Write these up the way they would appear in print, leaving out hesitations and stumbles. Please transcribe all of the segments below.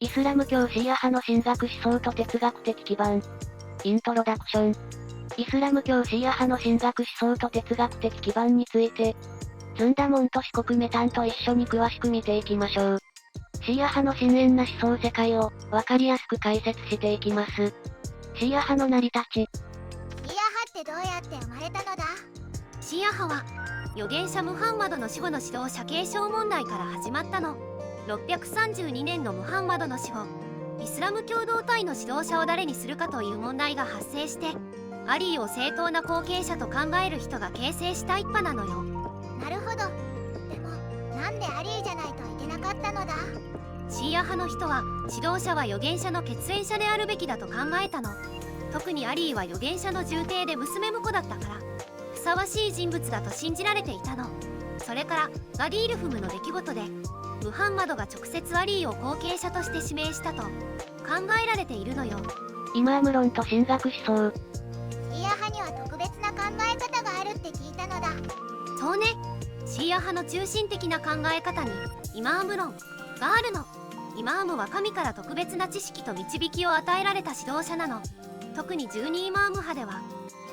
イスラム教シーア派の神学思想と哲学的基盤。イントロダクション。イスラム教シーア派の神学思想と哲学的基盤について、ずんだもんと四国メタンと一緒に詳しく見ていきましょう。シーア派の深遠な思想世界を、わかりやすく解説していきます。シーア派の成り立ち。シーア派ってどうやって生まれたのだ？シーア派は預言者ムハンマドの死後の指導者継承問題から始まったの。632年のムハンマドの死後、イスラム共同体の指導者を誰にするかという問題が発生して、アリーを正当な後継者と考える人が形成した一派なのよ。なるほど。でもなんでアリーじゃないといけなかったのだ？シーア派の人は指導者は預言者の血縁者であるべきだと考えたの。特にアリーは預言者の重帝で娘婿だったからふさわしい人物だと信じられていたの。それからガディールフムの出来事でムハンマドが直接アリーを後継者として指名したと考えられているのよ。イマーム論と神学思想。シーア派には特別な考え方があるって聞いたのだ。そうね。シーア派の中心的な考え方にイマーム論があるの。イマームは神から特別な知識と導きを与えられた指導者なの。特に12イマーム派では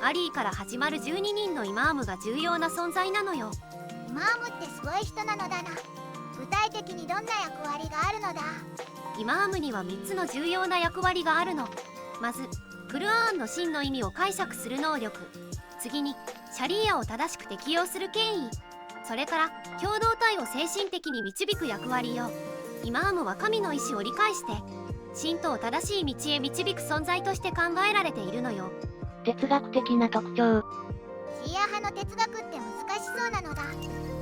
アリーから始まる12人のイマームが重要な存在なのよ。イマームってすごい人なのだな。具体的にどんな役割があるのだ？イマームには3つの重要な役割があるの。まずクルアーンの真の意味を解釈する能力。次にシャリーアを正しく適用する権威。それから共同体を精神的に導く役割よ。イマームは神の意志を理解して信徒を正しい道へ導く存在として考えられているのよ。哲学的な特徴。シーア派の哲学って難しそうなのだ。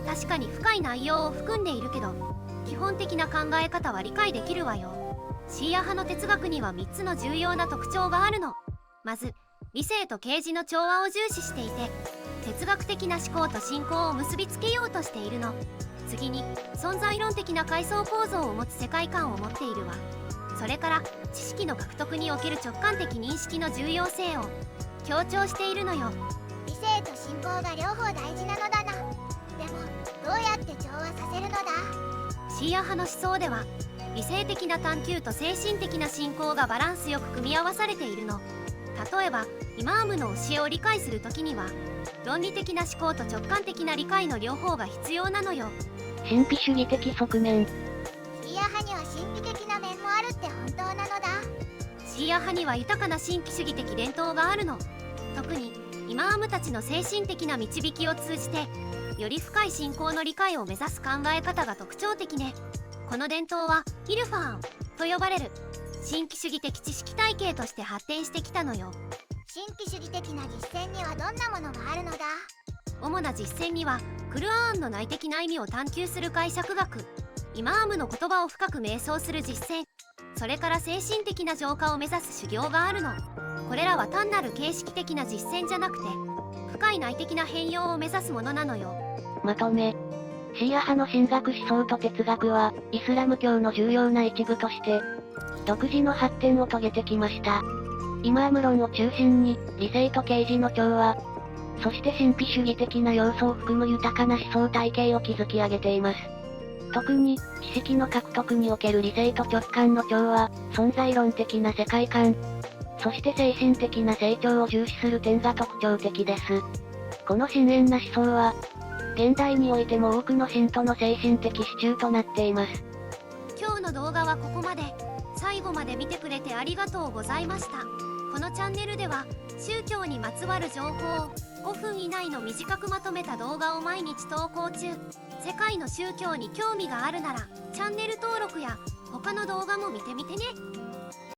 確かに深い内容を含んでいるけど、基本的な考え方は理解できるわよ。シーア派の哲学には3つの重要な特徴があるの。まず理性と啓示の調和を重視していて、哲学的な思考と信仰を結びつけようとしているの。次に存在論的な階層構造を持つ世界観を持っているわ。それから知識の獲得における直感的認識の重要性を強調しているのよ。理性と信仰が両方大事なのだな。でもどうやって調和させるのだ？シーア派の思想では理性的な探求と精神的な信仰がバランスよく組み合わされているの。例えばイマームの教えを理解するときには論理的な思考と直感的な理解の両方が必要なのよ。神秘主義的側面。シーア派には神秘的な面もあるって本当なのだ？シーア派には豊かな神秘主義的伝統があるの。特にイマームたちの精神的な導きを通じてより深い信仰の理解を目指す考え方が特徴的ね。この伝統はイルファーンと呼ばれる神秘主義的知識体系として発展してきたのよ。神秘主義的な実践にはどんなものがあるのだ？主な実践にはクルアーンの内的な意味を探求する解釈学、イマームの言葉を深く瞑想する実践、それから精神的な浄化を目指す修行があるの。これらは単なる形式的な実践じゃなくて深い内的な変容を目指すものなのよ。まとめ。シーア派の神学思想と哲学は、イスラム教の重要な一部として、独自の発展を遂げてきました。イマーム論を中心に、理性と啓示の調和、そして神秘主義的な要素を含む豊かな思想体系を築き上げています。特に、知識の獲得における理性と直感の調和、存在論的な世界観、そして精神的な成長を重視する点が特徴的です。この深遠な思想は、現代においても多くの信徒の精神的支柱となっています。今日の動画はここまで。最後まで見てくれてありがとうございました。このチャンネルでは宗教にまつわる情報を5分以内の短くまとめた動画を毎日投稿中。世界の宗教に興味があるならチャンネル登録や他の動画も見てみてね。